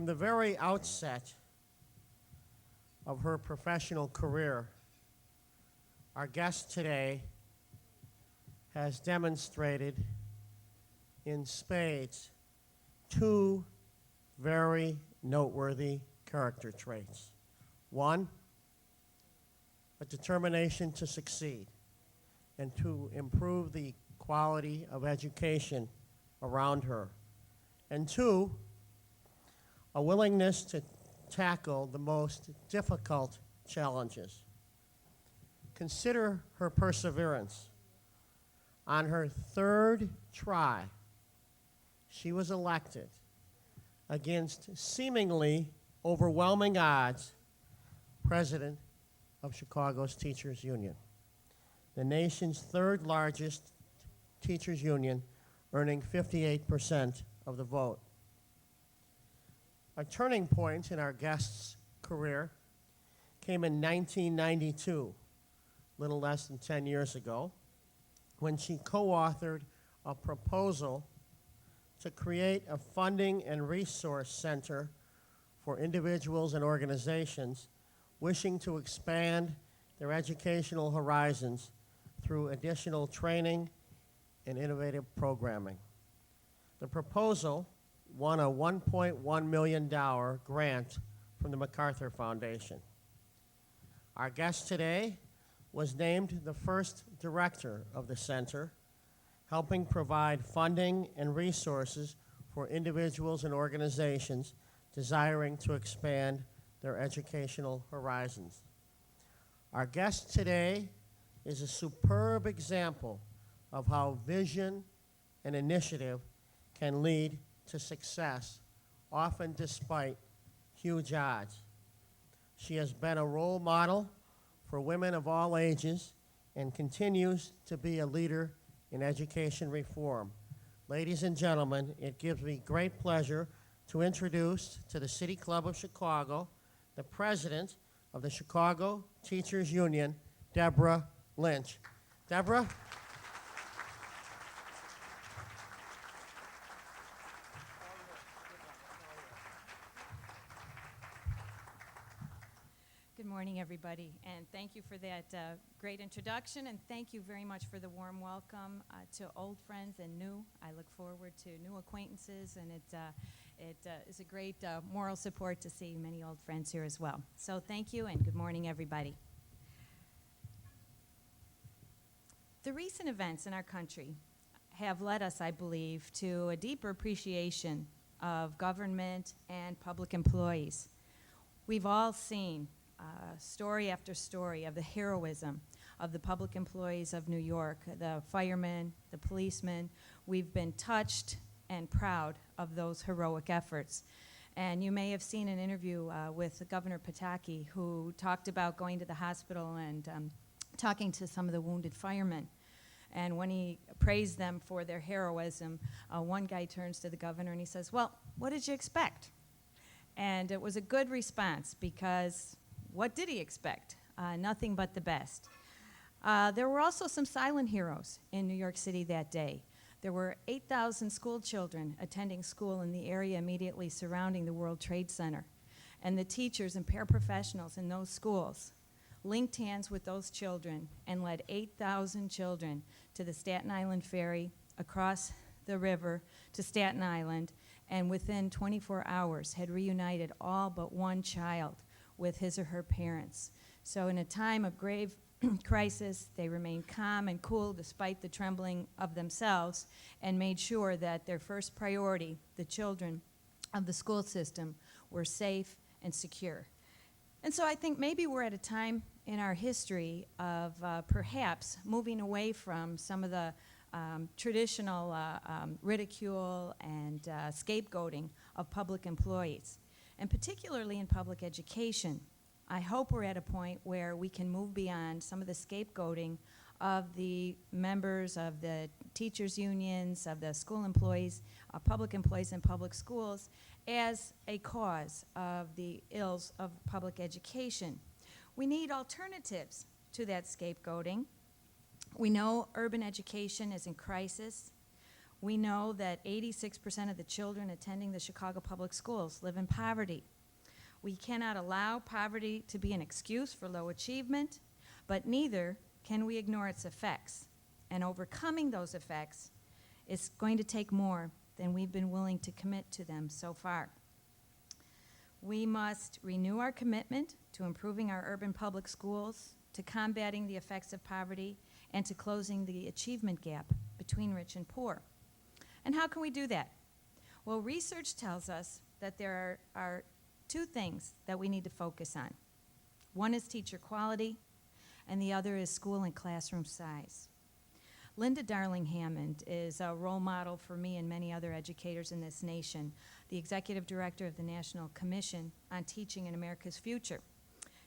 From the very outset of her professional career, our guest today has demonstrated in spades two very noteworthy character traits. One, a determination to succeed and to improve the quality of education around her. And two, a willingness to tackle the most difficult challenges. Consider her perseverance. On her third try, she was elected against seemingly overwhelming odds, president of Chicago's Teachers Union, the nation's third largest teachers union, earning 58% of the vote. A turning point in our guest's career came in 1992, little less than 10 years ago, when she co-authored a proposal to create a funding and resource center for individuals and organizations wishing to expand their educational horizons through additional training and innovative programming. The proposal won a $1.1 million grant from the MacArthur Foundation. Our guest today was named the first director of the center, helping provide funding and resources for individuals and organizations desiring to expand their educational horizons. Our guest today is a superb example of how vision and initiative can lead to success, often despite huge odds. She has been a role model for women of all ages and continues to be a leader in education reform. Ladies and gentlemen, it gives me great pleasure to introduce to the City Club of Chicago the president of the Chicago Teachers Union, Deborah Lynch. Deborah? Good morning, everybody, and thank you for that great introduction, and thank you very much for the warm welcome to old friends and new. I look forward to new acquaintances, and it is a great moral support to see many old friends here as well. So thank you, and good morning, everybody. The recent events in our country have led us, I believe, to a deeper appreciation of government and public employees. We've all seen story after story of the heroism of the public employees of New York, the firemen, the policemen. We've been touched and proud of those heroic efforts. And you may have seen an interview with Governor Pataki, who talked about going to the hospital and talking to some of the wounded firemen. And when he praised them for their heroism, one guy turns to the governor and he says, "Well, what did you expect?" And it was a good response, because what did he expect? Nothing but the best. There were also some silent heroes in New York City that day. There were 8,000 school children attending school in the area immediately surrounding the World Trade Center. And the teachers and paraprofessionals in those schools linked hands with those children and led 8,000 children to the Staten Island ferry, across the river to Staten Island, and within 24 hours had reunited all but one child with his or her parents. So in a time of grave crisis, they remained calm and cool despite the trembling of themselves, and made sure that their first priority, the children of the school system, were safe and secure. And so I think maybe we're at a time in our history of perhaps moving away from some of the traditional ridicule and scapegoating of public employees, and particularly in public education. I hope we're at a point where we can move beyond some of the scapegoating of the members of the teachers' unions, of the school employees, public employees in public schools, as a cause of the ills of public education. We need alternatives to that scapegoating. We know urban education is in crisis. We know that 86% of the children attending the Chicago Public Schools live in poverty. We cannot allow poverty to be an excuse for low achievement, but neither can we ignore its effects. And overcoming those effects is going to take more than we've been willing to commit to them so far. We must renew our commitment to improving our urban public schools, to combating the effects of poverty, and to closing the achievement gap between rich and poor. And how can we do that? Well, research tells us that there are two things that we need to focus on. One is teacher quality, and the other is school and classroom size. Linda Darling Hammond is a role model for me and many other educators in this nation, the executive director of the National Commission on Teaching in America's Future.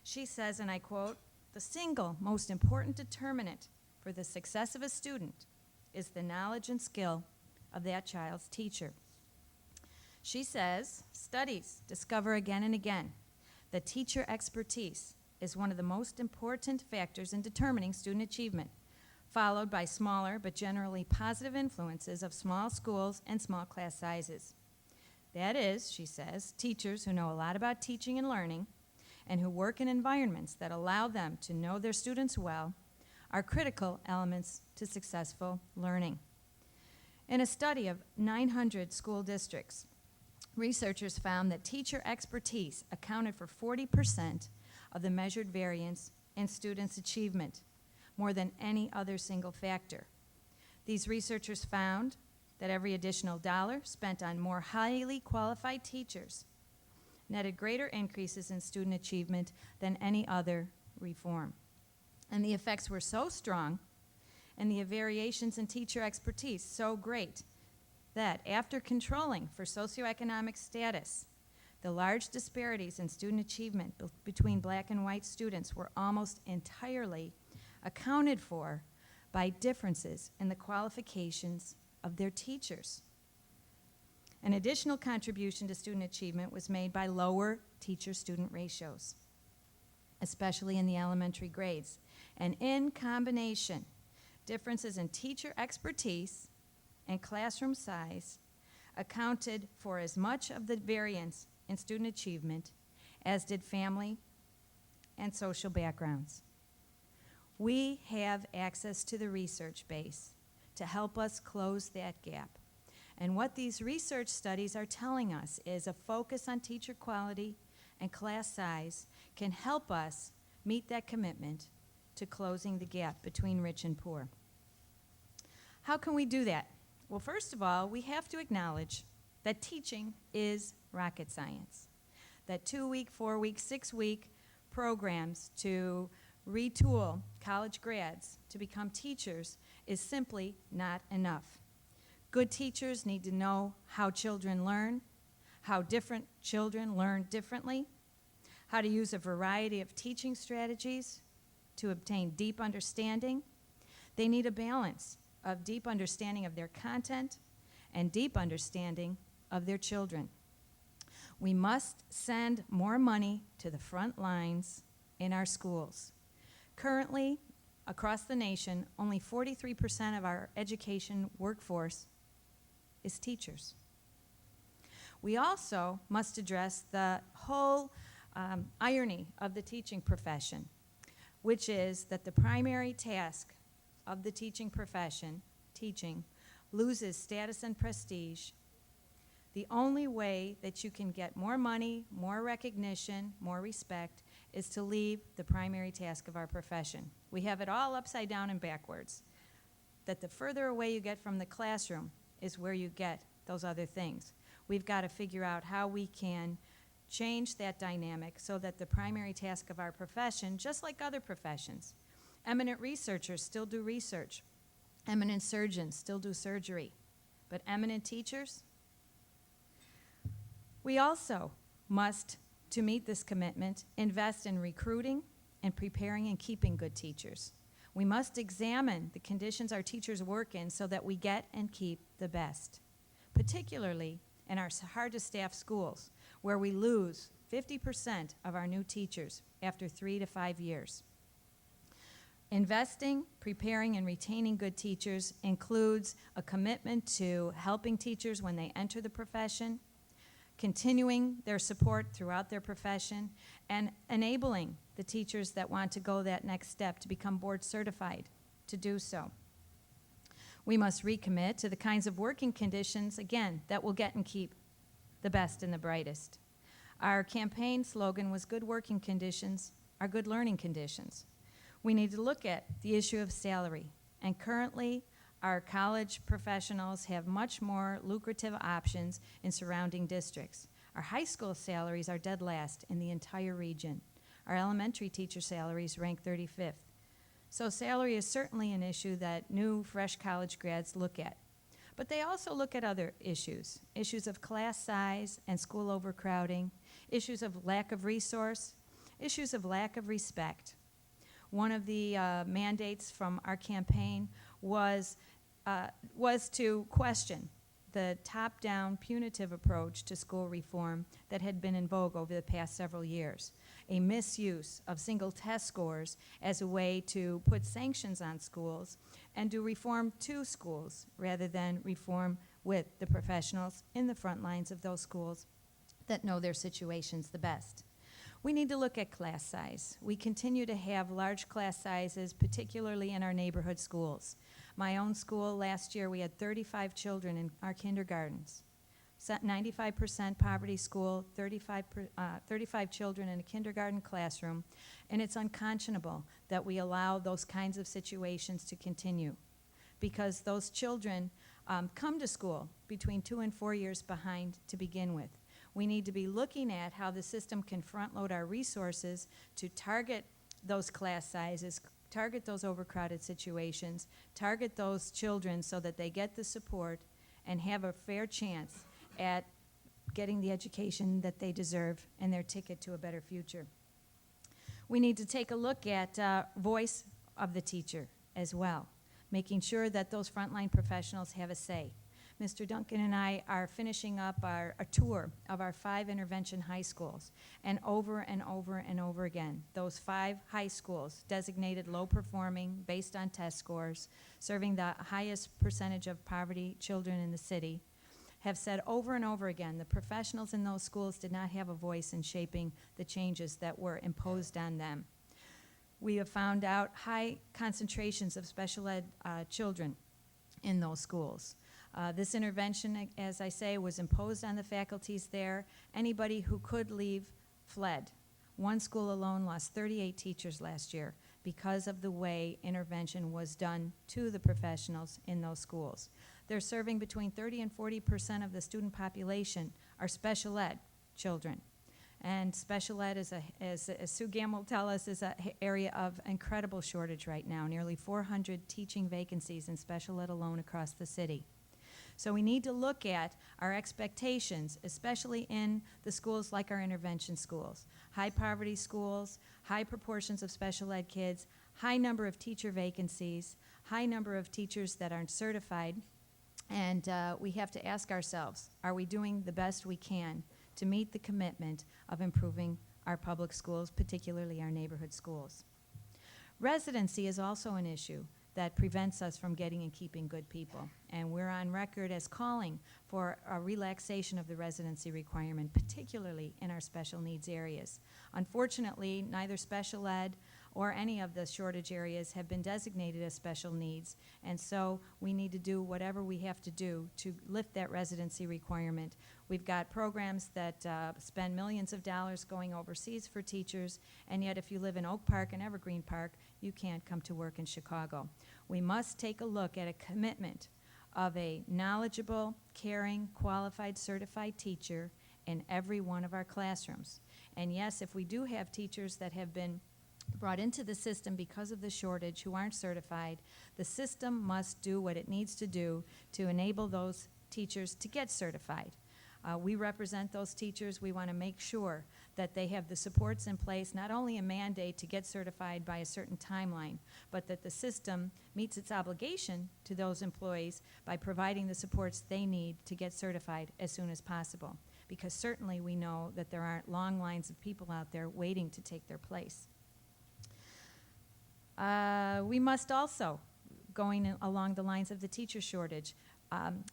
She says, and I quote, "The single most important determinant for the success of a student is the knowledge and skill of that child's teacher." She says, studies discover again and again that teacher expertise is one of the most important factors in determining student achievement, followed by smaller but generally positive influences of small schools and small class sizes. That is, she says, teachers who know a lot about teaching and learning and who work in environments that allow them to know their students well are critical elements to successful learning. In a study of 900 school districts, researchers found that teacher expertise accounted for 40% of the measured variance in students' achievement, more than any other single factor. These researchers found that every additional dollar spent on more highly qualified teachers netted greater increases in student achievement than any other reform. And the effects were so strong and the variations in teacher expertise so great that after controlling for socioeconomic status, the large disparities in student achievement between black and white students were almost entirely accounted for by differences in the qualifications of their teachers. An additional contribution to student achievement was made by lower teacher-student ratios, especially in the elementary grades. And in combination, differences in teacher expertise and classroom size accounted for as much of the variance in student achievement as did family and social backgrounds. We have access to the research base to help us close that gap. And what these research studies are telling us is a focus on teacher quality and class size can help us meet that commitment to closing the gap between rich and poor. How can we do that? Well, first of all, we have to acknowledge that teaching is rocket science. That 2-week, 4-week, 6-week programs to retool college grads to become teachers is simply not enough. Good teachers need to know how children learn, how different children learn differently, how to use a variety of teaching strategies to obtain deep understanding. They need a balance of deep understanding of their content and deep understanding of their children. We must send more money to the front lines in our schools. Currently, across the nation, only 43% of our education workforce is teachers. We also must address the whole irony of the teaching profession, which is that the primary task of the teaching profession, teaching, loses status and prestige. The only way that you can get more money, more recognition, more respect is to leave the primary task of our profession. We have it all upside down and backwards, that the further away you get from the classroom is where you get those other things. We've got to figure out how we can change that dynamic so that the primary task of our profession, just like other professions, eminent researchers still do research, eminent surgeons still do surgery, but eminent teachers? We also must, to meet this commitment, invest in recruiting and preparing and keeping good teachers. We must examine the conditions our teachers work in so that we get and keep the best, particularly in our hard-to-staff schools, where we lose 50% of our new teachers after 3 to 5 years. Investing, preparing, and retaining good teachers includes a commitment to helping teachers when they enter the profession, continuing their support throughout their profession, and enabling the teachers that want to go that next step to become board certified to do so. We must recommit to the kinds of working conditions, again, that will get and keep the best and the brightest. Our campaign slogan was "Good working conditions are good learning conditions." We need to look at the issue of salary, and currently our college professionals have much more lucrative options in surrounding districts. Our high school salaries are dead last in the entire region. Our elementary teacher salaries rank 35th. So salary is certainly an issue that new, fresh college grads look at. But they also look at other issues of class size and school overcrowding, issues of lack of resource, issues of lack of respect. One of the mandates from our campaign was to question the top-down punitive approach to school reform that had been in vogue over the past several years, a misuse of single test scores as a way to put sanctions on schools and do reform to schools rather than reform with the professionals in the front lines of those schools that know their situations the best. We need to look at class size. We continue to have large class sizes, particularly in our neighborhood schools. My own school, last year, we had 35 children in our kindergartens. 95% poverty school, 35 children in a kindergarten classroom, and it's unconscionable that we allow those kinds of situations to continue because those children come to school between 2 and 4 years behind to begin with. We need to be looking at how the system can front-load our resources to target those class sizes, target those overcrowded situations, target those children so that they get the support and have a fair chance at getting the education that they deserve and their ticket to a better future. We need to take a look at voice of the teacher as well, making sure that those frontline professionals have a say. Mr. Duncan and I are finishing up a tour of our 5 intervention high schools, and over and over and over again, those 5 high schools designated low performing based on test scores, serving the highest percentage of poverty children in the city, have said over and over again the professionals in those schools did not have a voice in shaping the changes that were imposed on them. We have found out high concentrations of special ed children in those schools. This intervention, as I say, was imposed on the faculties there. Anybody who could leave fled. One school alone lost 38 teachers last year because of the way intervention was done to the professionals in those schools. They're serving between 30 and 40% of the student population are special ed children. And special ed, as Sue Gamm will tell us, is an area of incredible shortage right now, nearly 400 teaching vacancies in special ed alone across the city. So we need to look at our expectations, especially in the schools like our intervention schools. High poverty schools, high proportions of special ed kids, high number of teacher vacancies, high number of teachers that aren't certified. And we have to ask ourselves, are we doing the best we can to meet the commitment of improving our public schools, particularly our neighborhood schools? Residency is also an issue that prevents us from getting and keeping good people. And we're on record as calling for a relaxation of the residency requirement, particularly in our special needs areas. Unfortunately, neither special ed or any of the shortage areas have been designated as special needs, and so we need to do whatever we have to do to lift that residency requirement. We've got programs that spend millions of dollars going overseas for teachers, and yet if you live in Oak Park and Evergreen Park, you can't come to work in Chicago. We must take a look at a commitment of a knowledgeable, caring, qualified, certified teacher in every one of our classrooms. And yes, if we do have teachers that have been brought into the system because of the shortage who aren't certified, the system must do what it needs to do to enable those teachers to get certified. We represent those teachers. We want to make sure that they have the supports in place, not only a mandate to get certified by a certain timeline, but that the system meets its obligation to those employees by providing the supports they need to get certified as soon as possible. Because certainly we know that there aren't long lines of people out there waiting to take their place. We must also, along the lines of the teacher shortage,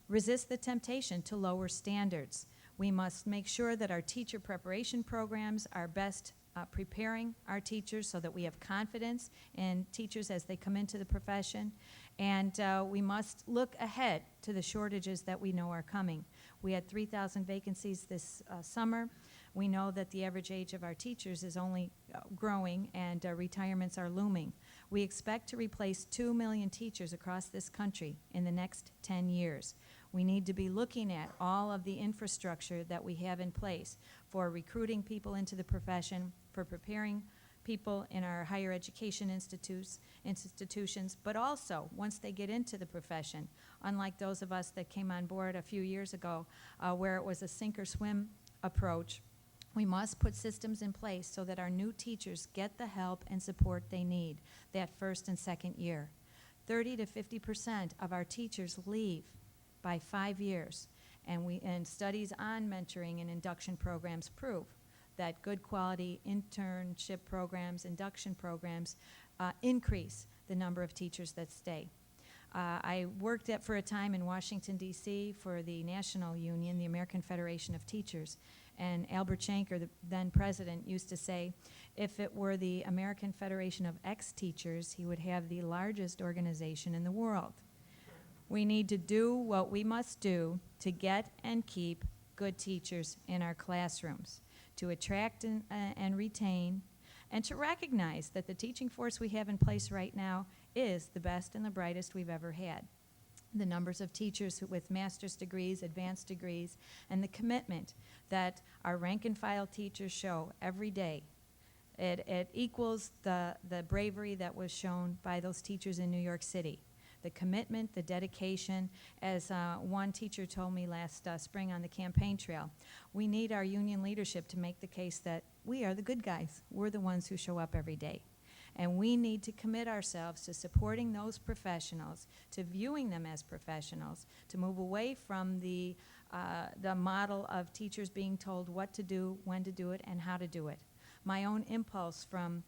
resist the temptation to lower standards. We must make sure that our teacher preparation programs are best preparing our teachers so that we have confidence in teachers as they come into the profession. And we must look ahead to the shortages that we know are coming. We had 3,000 vacancies this summer. We know that the average age of our teachers is only growing, and retirements are looming. We expect to replace 2 million teachers across this country in the next 10 years. We need to be looking at all of the infrastructure that we have in place for recruiting people into the profession, for preparing people in our higher education institutions, but also once they get into the profession, unlike those of us that came on board a few years ago where it was a sink or swim approach. We must put systems in place so that our new teachers get the help and support they need that first and second year. 30 to 50% of our teachers leave by 5 years, and studies on mentoring and induction programs prove that good quality internship programs, induction programs increase the number of teachers that stay. I worked for a time in Washington, D.C. for the National Union, the American Federation of Teachers, and Albert Shanker, the then president, used to say, if it were the American Federation of Ex-Teachers, he would have the largest organization in the world. We need to do what we must do to get and keep good teachers in our classrooms, to attract and retain, and to recognize that the teaching force we have in place right now is the best and the brightest we've ever had. The numbers of teachers with master's degrees, advanced degrees, and the commitment that our rank and file teachers show every day, it equals the bravery that was shown by those teachers in New York City. The commitment, the dedication, as one teacher told me last spring on the campaign trail, we need our union leadership to make the case that we are the good guys. We're the ones who show up every day. And we need to commit ourselves to supporting those professionals, to viewing them as professionals, to move away from the model of teachers being told what to do, when to do it, and how to do it. My own impulse from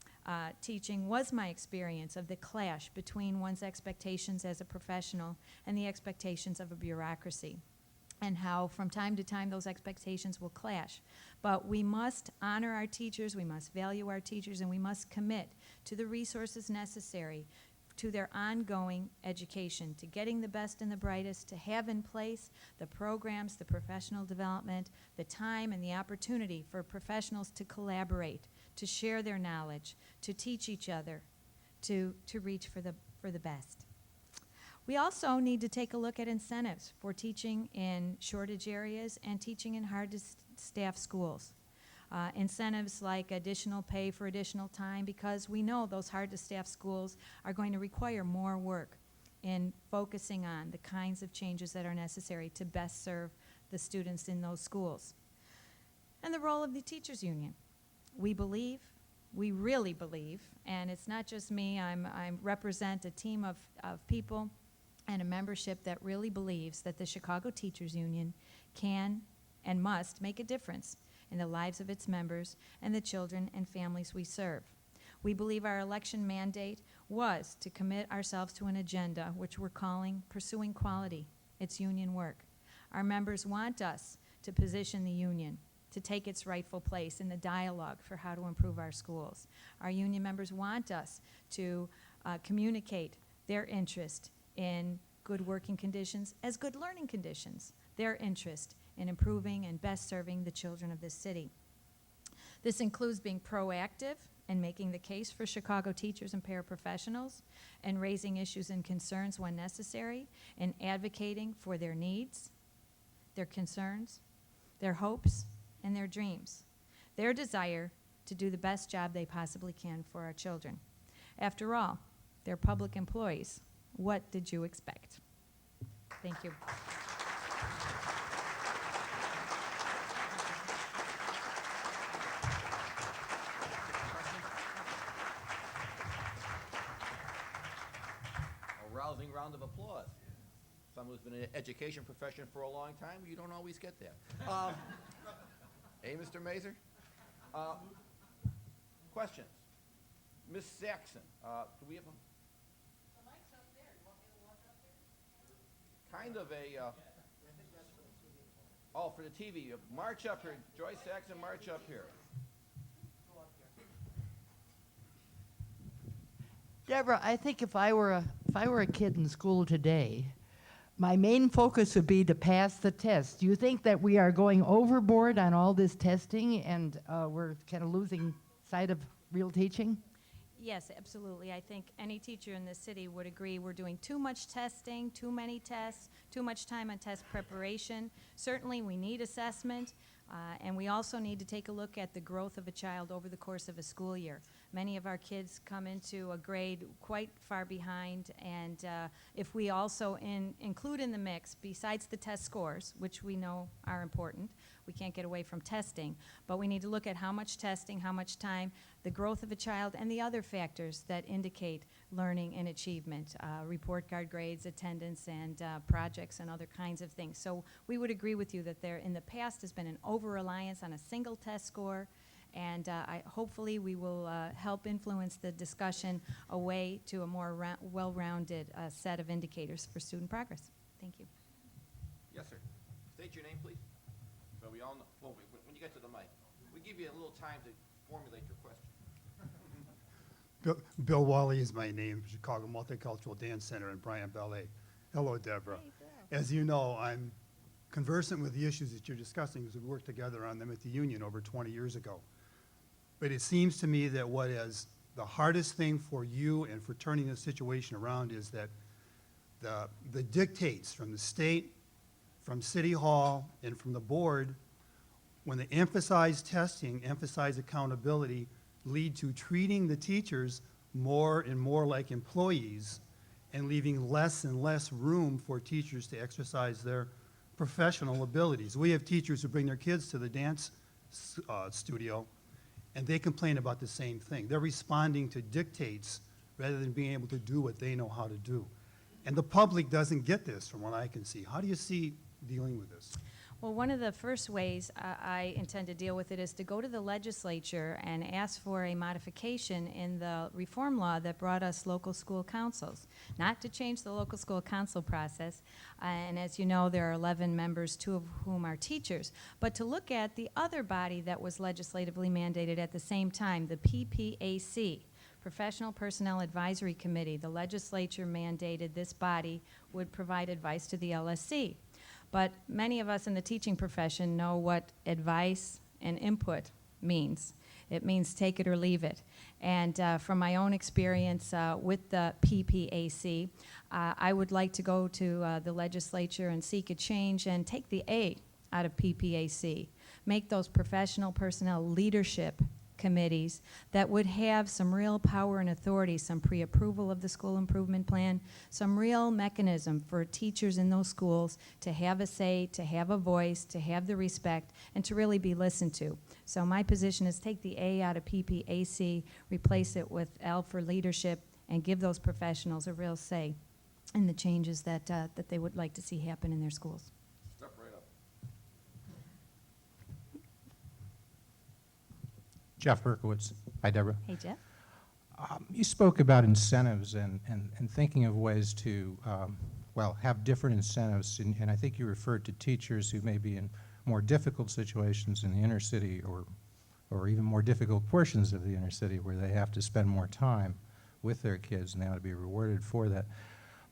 teaching was my experience of the clash between one's expectations as a professional and the expectations of a bureaucracy, and how from time to time those expectations will clash. But we must honor our teachers, we must value our teachers, and we must commit to the resources necessary to their ongoing education, to getting the best and the brightest, to have in place the programs, the professional development, the time and the opportunity for professionals to collaborate, to share their knowledge, to teach each other, to reach for the best. We also need to take a look at incentives for teaching in shortage areas and teaching in hard-to-staff schools. Incentives like additional pay for additional time, because we know those hard-to-staff schools are going to require more work in focusing on the kinds of changes that are necessary to best serve the students in those schools. And the role of the teachers union. We really believe, and it's not just me, I represent a team of people and a membership that really believes that the Chicago Teachers Union can and must make a difference in the lives of its members and the children and families we serve. We believe our election mandate was to commit ourselves to an agenda which we're calling Pursuing Quality. It's union work. Our members want us to position the union to take its rightful place in the dialogue for how to improve our schools. Our union members want us to communicate their interest in good working conditions as good learning conditions, their interest in improving and best serving the children of this city. This includes being proactive and making the case for Chicago teachers and paraprofessionals, and raising issues and concerns when necessary, and advocating for their needs, their concerns, their hopes, and their dreams, their desire to do the best job they possibly can for our children. After all, they're public employees. What did you expect? Thank you. A rousing round of applause. Someone who's been in the education profession for a long time, you don't always get that. Hey, Mr. Mazur? Questions? Miss Saxon, do we have a? Kind of a, oh, for the TV. March up here. Joyce Saxon, march up here. Deborah, I think if I were a kid in school today, my main focus would be to pass the test. Do you think that we are going overboard on all this testing and we're kind of losing sight of real teaching? Yes, absolutely. I think any teacher in this city would agree we're doing too much testing, too many tests, too much time on test preparation. Certainly, we need assessment, and we also need to take a look at the growth of a child over the course of a school year. Many of our kids come into a grade quite far behind, and if we also include in the mix, besides the test scores, which we know are important, we can't get away from testing, but we need to look at how much testing, how much time, the growth of a child, and the other factors that indicate learning and achievement, report card grades, attendance, and projects, and other kinds of things. So we would agree with you that there, in the past, has been an over-reliance on a single test score, and hopefully we will help influence the discussion away to a more well-rounded set of indicators for student progress. Thank you. Yes, sir. State your name, please. So we all know. Well, when you get to the mic, we give you a little time to formulate your question. Bill Wally is my name, Chicago Multicultural Dance Center in Bryant Ballet. Hello, Deborah. Hey, Bill. As you know, I'm conversant with the issues that you're discussing because we worked together on them at the union over 20 years ago. But it seems to me that what is the hardest thing for you and for turning the situation around is that the dictates from the state, from City Hall, and from the board, when they emphasize testing, emphasize accountability, lead to treating the teachers more and more like employees and leaving less and less room for teachers to exercise their professional abilities. We have teachers who bring their kids to the dance studio, and they complain about the same thing. They're responding to dictates rather than being able to do what they know how to do. And the public doesn't get this from what I can see. How do you see dealing with this? Well, one of the first ways I intend to deal with it is to go to the legislature and ask for a modification in the reform law that brought us local school councils. Not to change the local school council process, and as you know, there are 11 members, 2 of whom are teachers, but to look at the other body that was legislatively mandated at the same time, the PPAC, Professional Personnel Advisory Committee. The legislature mandated this body would provide advice to the LSC. But many of us in the teaching profession know what advice and input means. It means take it or leave it. And from my own experience with the PPAC, I would like to go to the legislature and seek a change and take the A out of PPAC. Make those professional personnel leadership committees that would have some real power and authority, some pre-approval of the school improvement plan, some real mechanism for teachers in those schools to have a say, to have a voice, to have the respect, and to really be listened to. So my position is take the A out of PPAC, replace it with L for leadership, and give those professionals a real say in the changes that they would like to see happen in their schools. Step right up. Jeff Berkowitz. Hi, Deborah. Hey, Jeff. You spoke about incentives and thinking of ways to, well, have different incentives, and I think you referred to teachers who may be in more difficult situations in the inner city or even more difficult portions of the inner city where they have to spend more time with their kids and they ought to be rewarded for that.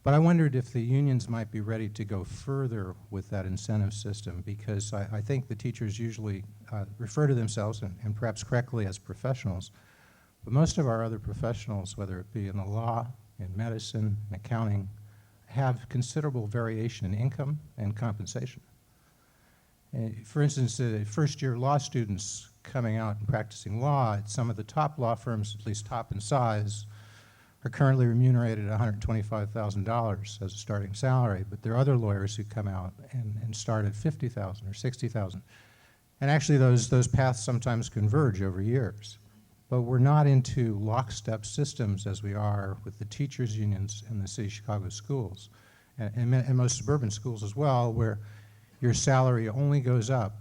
But I wondered if the unions might be ready to go further with that incentive system, because I think the teachers usually refer to themselves, and perhaps correctly, as professionals. But most of our other professionals, whether it be in the law, in medicine, in accounting, have considerable variation in income and compensation. For instance, first-year law students coming out and practicing law at some of the top law firms, at least top in size, are currently remunerated at $125,000 as a starting salary, but there are other lawyers who come out and start at $50,000 or $60,000. And actually those paths sometimes converge over years. But we're not into lockstep systems as we are with the teachers' unions in the city of Chicago schools, and most suburban schools as well, where your salary only goes up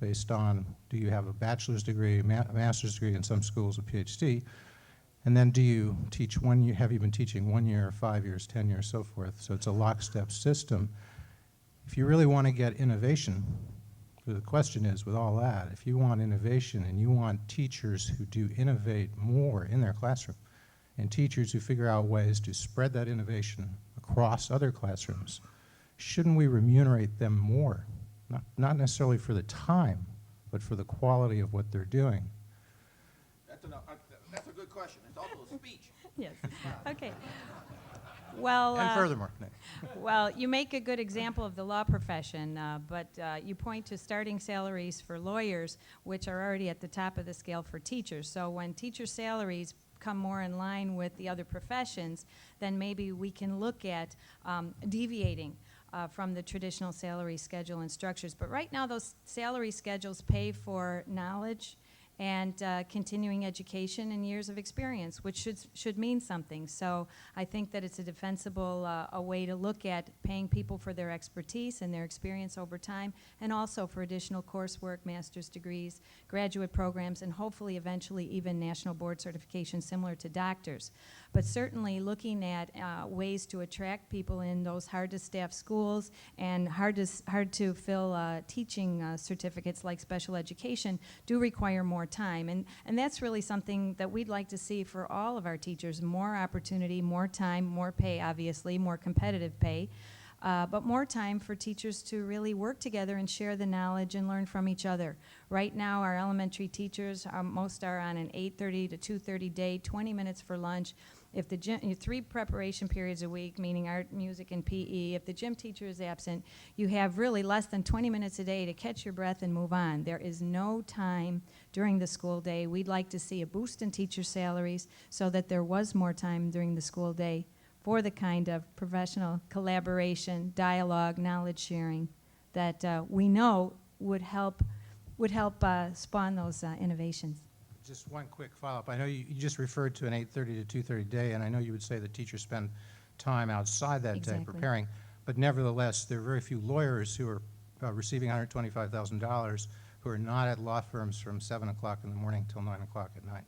based on do you have a bachelor's degree, a master's degree, in some schools a PhD, And then do you teach 1 year, have you been teaching 1 year, 5 years, 10 years, so forth? So it's a lockstep system. If you really want to get innovation, the question is, with all that, if you want innovation and you want teachers who do innovate more in their classroom, and teachers who figure out ways to spread that innovation across other classrooms, shouldn't we remunerate them more? Not necessarily for the time, but for the quality of what they're doing. That's a good question. It's also a speech. Yes. Okay. Well, And furthermore, well, you make a good example of the law profession, but you point to starting salaries for lawyers, which are already at the top of the scale for teachers. So when teacher salaries come more in line with the other professions, then maybe we can look at deviating from the traditional salary schedule and structures. But right now, those salary schedules pay for knowledge and continuing education and years of experience, which should mean something. So I think that it's a defensible a way to look at paying people for their expertise and their experience over time, and also for additional coursework, master's degrees, graduate programs, and hopefully eventually even national board certification similar to doctors. But certainly looking at ways to attract people in those hard-to-staff schools and hard to fill teaching certificates like special education do require more time. And that's really something that we'd like to see for all of our teachers: more opportunity, more time, more pay, obviously, more competitive pay, but more time for teachers to really work together and share the knowledge and learn from each other. Right now, our elementary teachers, most are on an 8:30 to 2:30 day, 20 minutes for lunch. If the gym, 3 preparation periods a week, meaning art, music, and PE, if the gym teacher is absent, you have really less than 20 minutes a day to catch your breath and move on. There is no time during the school day. We'd like to see a boost in teacher salaries so that there was more time during the school day for the kind of professional collaboration, dialogue, knowledge sharing that we know would help spawn those innovations. just one quick follow-up. I know you just referred to an 8:30 to 2:30 day, and I know you would say that teachers spend time outside that day Exactly. preparing, but nevertheless, there are very few lawyers who are receiving $125,000 who are not at law firms from 7 o'clock in the morning till 9 o'clock at night.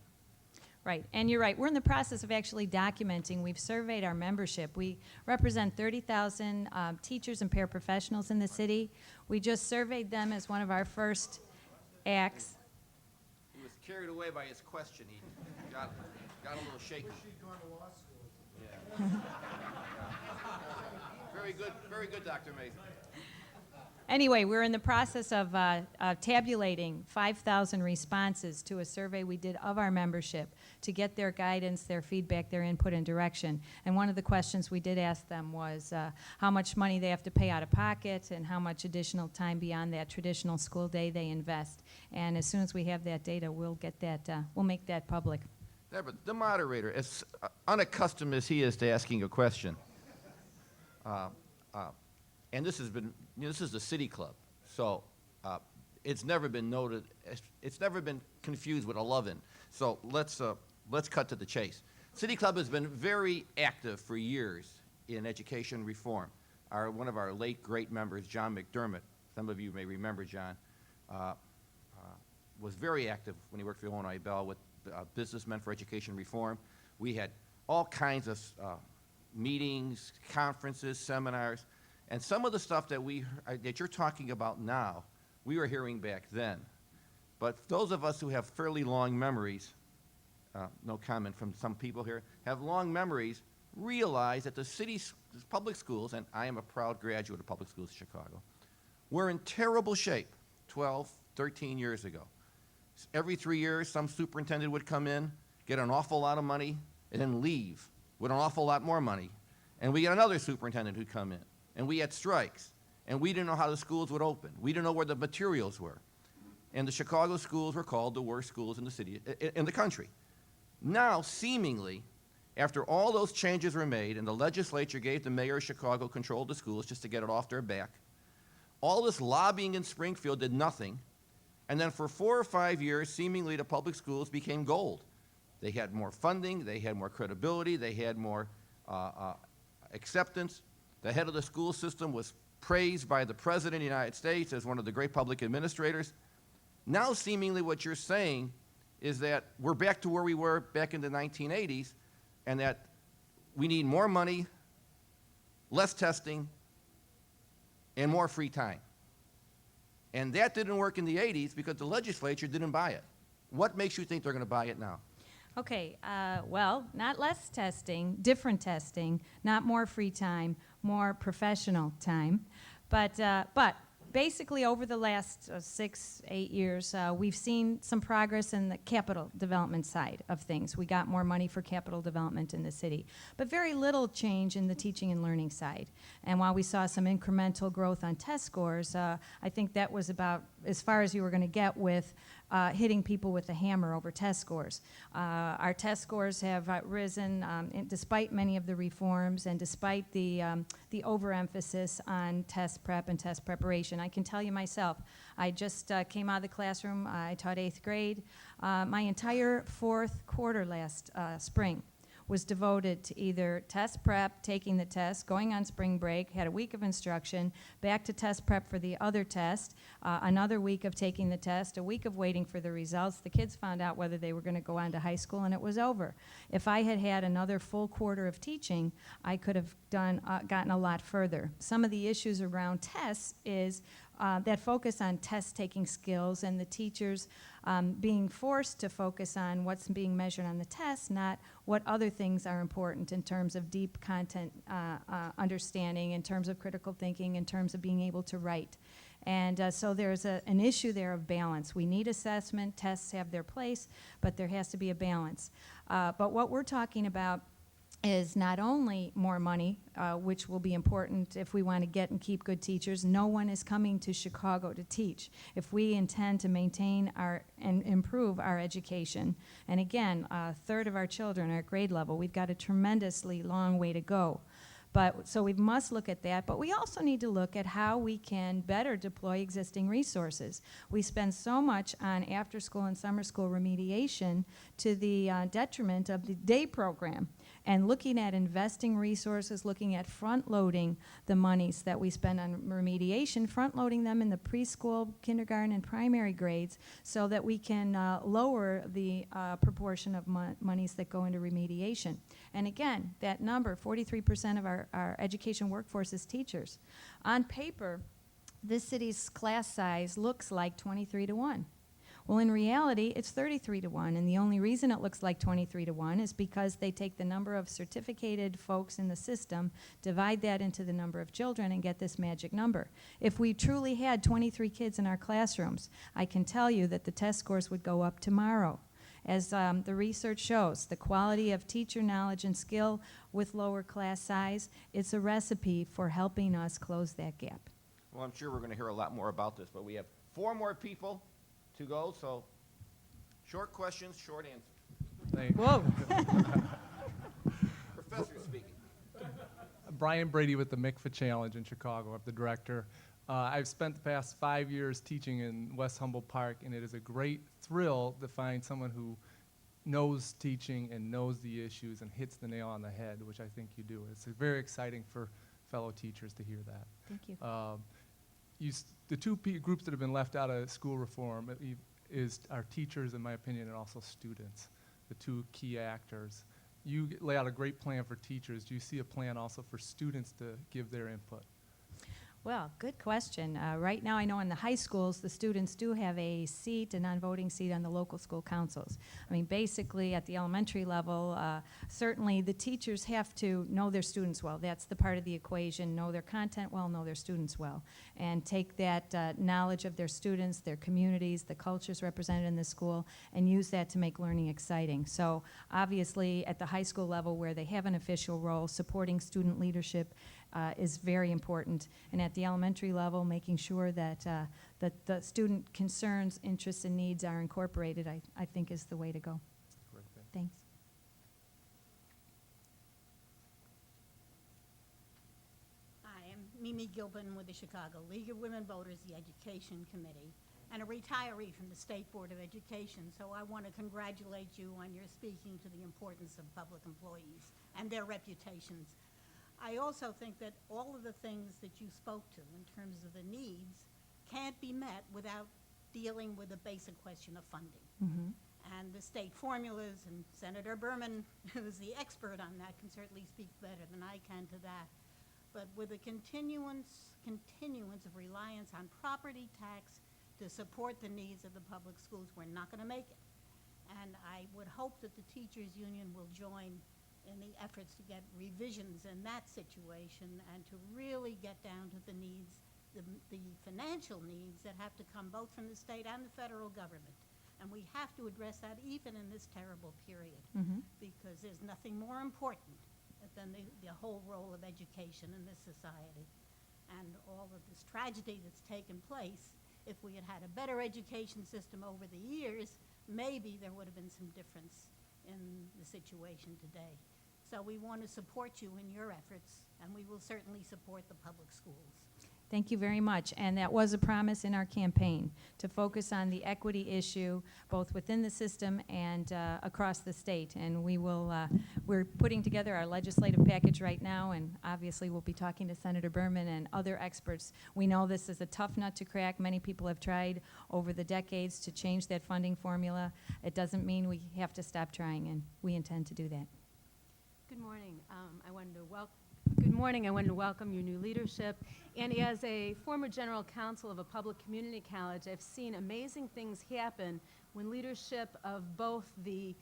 Right, and you're right. We're in the process of actually documenting. We've surveyed our membership. We represent 30,000 teachers and paraprofessionals in the city. We just surveyed them as one of our first acts. He was carried away by his question. He got a little shaky. Yeah. Very good, Dr. Mason. Anyway, we're in the process of tabulating 5,000 responses to a survey we did of our membership to get their guidance, their feedback, their input and direction. And one of the questions we did ask them was how much money they have to pay out of pocket and how much additional time beyond that traditional school day they invest. And as soon as we have that data, we'll get that, we'll make that public. Deborah, the moderator, as unaccustomed as he is to asking a question, and this has been, this is the City Club, so it's never been noted, it's never been confused with a love-in. So let's cut to the chase. City Club has been very active for years in education reform. One of our late great members, John McDermott, some of you may remember John, was very active when he worked for Illinois Bell with Businessmen for Education Reform. We had all kinds of meetings, conferences, seminars. And some of the stuff that that you're talking about now, we were hearing back then. But those of us who have fairly long memories, no comment from some people here, have long memories, realize that the city's public schools, and I am a proud graduate of public schools in Chicago, were in terrible shape 12, 13 years ago. Every 3 years, some superintendent would come in, get an awful lot of money, and then leave with an awful lot more money. And we get another superintendent who'd come in. And we had strikes, and we didn't know how the schools would open. We didn't know where the materials were. And the Chicago schools were called the worst schools in the city, in the country. Now, seemingly, after all those changes were made and the legislature gave the mayor of Chicago control of the schools just to get it off their back, all this lobbying in Springfield did nothing. And then for 4 or 5 years, seemingly the public schools became gold. They had more funding, they had more credibility, they had more acceptance. The head of the school system was praised by the President of the United States as one of the great public administrators. Now, seemingly what you're saying is that we're back to where we were back in the 1980s, and that we need more money, less testing, and more free time. And that didn't work in the 80s because the legislature didn't buy it. What makes you think they're going to buy it now? Okay, well, not less testing, different testing, not more free time, more professional time. But basically over the last 6, 8 years, we've seen some progress in the capital development side of things. We got more money for capital development in the city, but very little change in the teaching and learning side. And while we saw some incremental growth on test scores, I think that was about as far as you were going to get with hitting people with a hammer over test scores. Our test scores have risen despite many of the reforms and despite the overemphasis on test prep and test preparation. I can tell you myself, I just came out of the classroom. I taught 8th grade. My entire 4th quarter last spring was devoted to either test prep, taking the test, going on spring break, had a week of instruction, back to test prep for the other test, another week of taking the test, a week of waiting for the results. The kids found out whether they were going to go on to high school, and it was over. If I had had another full quarter of teaching, I could have gotten a lot further. Some of the issues around tests is that focus on test-taking skills and the teachers being forced to focus on what's being measured on the test, not what other things are important in terms of deep content understanding, in terms of critical thinking, in terms of being able to write. And so there's an issue there of balance. We need assessment, tests have their place, but there has to be a balance. But what we're talking about is not only more money, which will be important if we want to get and keep good teachers. No one is coming to Chicago to teach. If we intend to maintain and improve our education, and again, a third of our children are at grade level, we've got a tremendously long way to go. So we must look at that, but we also need to look at how we can better deploy existing resources. We spend so much on after-school and summer school remediation to the detriment of the day program. And looking at investing resources, looking at front-loading the monies that we spend on remediation, front-loading them in the preschool, kindergarten, and primary grades so that we can lower the proportion of monies that go into remediation. And again, that number, 43% of our education workforce is teachers. On paper, this city's class size looks like 23-1. Well, in reality, it's 33-1, and the only reason it looks like 23-1 is because they take the number of certificated folks in the system, divide that into the number of children, and get this magic number. If we truly had 23 kids in our classrooms, I can tell you that the test scores would go up tomorrow. As the research shows, the quality of teacher knowledge and skill with lower class size, it's a recipe for helping us close that gap. Well, I'm sure we're going to hear a lot more about this, but we have 4 more people to go, so short questions, short answers. Whoa. Professor speaking. Brian Brady with the MICFA Challenge in Chicago. I'm the director. I've spent the past 5 years teaching in West Humboldt Park, and it is a great thrill to find someone who knows teaching and knows the issues and hits the nail on the head, which I think you do. It's very exciting for fellow teachers to hear that. Thank you. The two groups that have been left out of school reform is our teachers, in my opinion, and also students, the two key actors. You lay out a great plan for teachers. Do you see a plan also for students to give their input? Well, good question. Right now, I know in the high schools, the students do have a seat, a non-voting seat on the local school councils. I mean, basically, at the elementary level, certainly the teachers have to know their students well. That's the part of the equation, know their content well, know their students well, and take that knowledge of their students, their communities, the cultures represented in the school, and use that to make learning exciting. So obviously, at the high school level, where they have an official role, supporting student leadership is very important. And at the elementary level, making sure that that the student concerns, interests, and needs are incorporated, I think is the way to go. Great, Thanks. Hi, I'm Mimi Gilbin with the Chicago League of Women Voters, the Education Committee, and a retiree from the State Board of Education. So I want to congratulate you on your speaking to the importance of public employees and their reputations. I also think that all of the things that you spoke to in terms of the needs can't be met without dealing with the basic question of funding. Mm-hmm. and the state formulas, and Senator Berman, who's the expert on that, can certainly speak better than I can to that. But with a continuance of reliance on property tax to support the needs of the public schools, we're not going to make it. And I would hope that the teachers union will join in the efforts to get revisions in that situation and to really get down to the needs, the financial needs that have to come both from the state and the federal government. And we have to address that even in this terrible period, because there's nothing more important than the whole role of education in this society. And all of this tragedy that's taken place, if we had had a better education system over the years, maybe there would have been some difference in the situation today. So we want to support you in your efforts, and we will certainly support the public schools. Thank you very much. And that was a promise in our campaign, to focus on the equity issue both within the system and across the state. And we will, we're putting together our legislative package right now, and obviously we'll be talking to Senator Berman and other experts. We know this is a tough nut to crack. Many people have tried over the decades to change that funding formula. It doesn't mean we have to stop trying, and we intend to do that. Good morning. I wanted to welcome your new leadership. And as a former general counsel of a public community college, I've seen amazing things happen when leadership of both the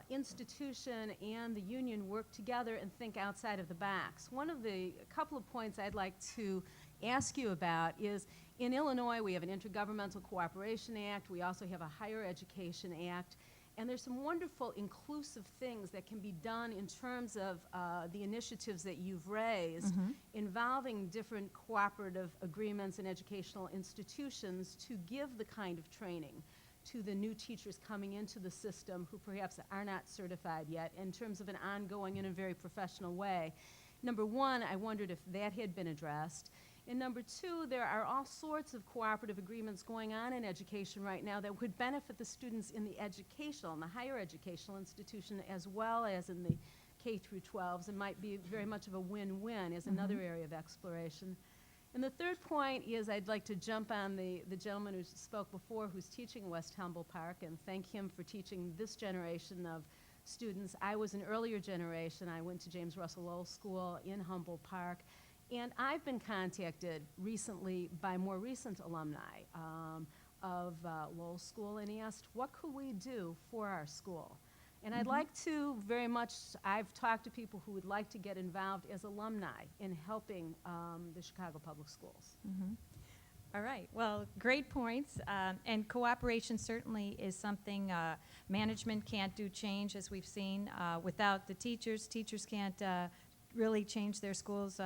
institution and the union work together and think outside of the box. A couple of points I'd like to ask you about is, in Illinois, we have an Intergovernmental Cooperation Act. We also have a Higher Education Act. And there's some wonderful inclusive things that can be done in terms of the initiatives that you've raised involving different cooperative agreements and educational institutions to give the kind of training to the new teachers coming into the system who perhaps are not certified yet, in terms of an ongoing and a very professional way. Number one, I wondered if that had been addressed. And number two, there are all sorts of cooperative agreements going on in education right now that would benefit the students in the educational and the higher educational institution, as well as in the K through 12s, and might be very much of a win-win as another area of exploration. And the third point is, I'd like to jump on the gentleman who spoke before, who's teaching West Humboldt Park, and thank him for teaching this generation of students. I was an earlier generation. I went to James Russell Lowell School in Humboldt Park. And I've been contacted recently by more recent alumni of Lowell School and asked, what could we do for our school? And I'd like to very much, I've talked to people who would like to get involved as alumni in helping the Chicago Public Schools. All right. Well, great points. And cooperation certainly is something management can't do change, as we've seen. Without the teachers, teachers can't really change their schools,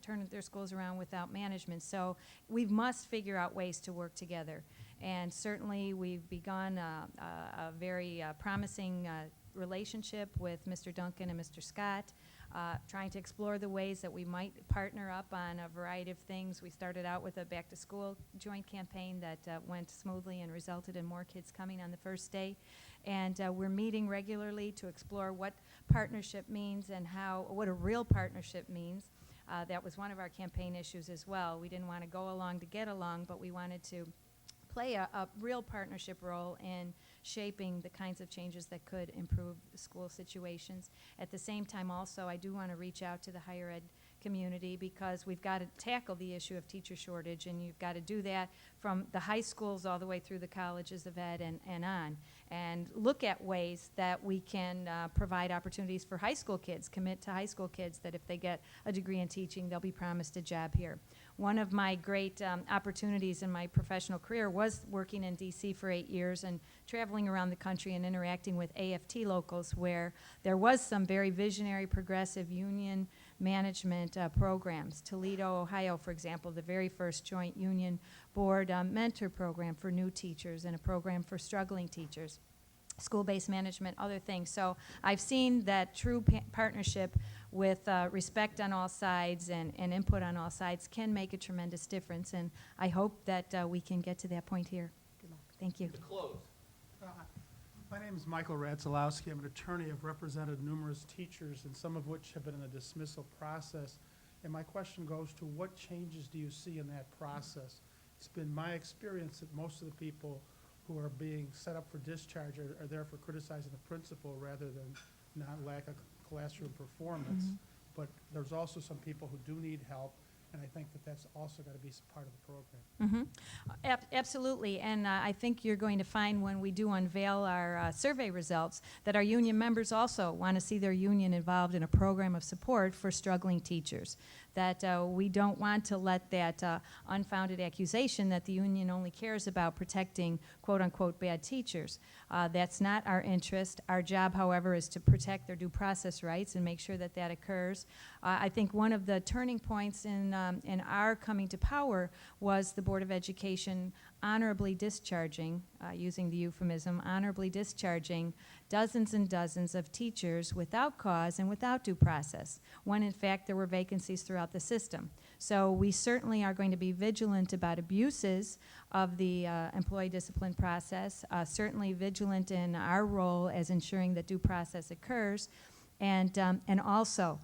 turn their schools around without management. So we must figure out ways to work together. And certainly we've begun a very promising relationship with Mr. Duncan and Mr. Scott, trying to explore the ways that we might partner up on a variety of things. We started out with a back-to-school joint campaign that went smoothly and resulted in more kids coming on the first day. And we're meeting regularly to explore what partnership means and what a real partnership means. That was one of our campaign issues as well. We didn't want to go along to get along, but we wanted to play a real partnership role in shaping the kinds of changes that could improve the school situations. At the same time also, I do want to reach out to the higher ed community, because we've got to tackle the issue of teacher shortage, and you've got to do that from the high schools all the way through the colleges of ed and on, and look at ways that we can provide opportunities for high school kids, commit to high school kids that if they get a degree in teaching, they'll be promised a job here. One of my great opportunities in my professional career was working in DC for 8 years and traveling around the country and interacting with AFT locals, where there was some very visionary, progressive union management programs. Toledo, Ohio, for example, the very first joint union board mentor program for new teachers and a program for struggling teachers, school-based management, other things. So I've seen that true partnership with respect on all sides and input on all sides can make a tremendous difference, and I hope that we can get to that point here. Good luck. Thank you. To close. My name is Michael Ratzalowski. I'm an attorney. I've represented numerous teachers, and some of which have been in the dismissal process. And my question goes to, what changes do you see in that process? It's been my experience that most of the people who are being set up for discharge are there for criticizing the principal rather than not lack of classroom performance. But there's also some people who do need help, and I think that that's also got to be part of the program. Absolutely, and I think you're going to find when we do unveil our survey results that our union members also want to see their union involved in a program of support for struggling teachers. That we don't want to let that unfounded accusation that the union only cares about protecting quote-unquote bad teachers. That's not our interest. Our job, however, is to protect their due process rights and make sure that that occurs. I think one of the turning points in our coming to power was the Board of Education honorably discharging, using the euphemism, honorably discharging dozens and dozens of teachers without cause and without due process, when in fact there were vacancies throughout the system. So we certainly are going to be vigilant about abuses of the employee discipline process, certainly vigilant in our role as ensuring that due process occurs, and also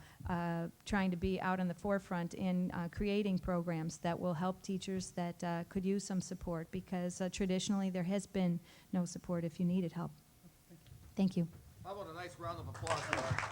trying to be out on the forefront in creating programs that will help teachers that could use some support, because traditionally there has been no support if you needed help. Thank you. How about a nice round of applause for our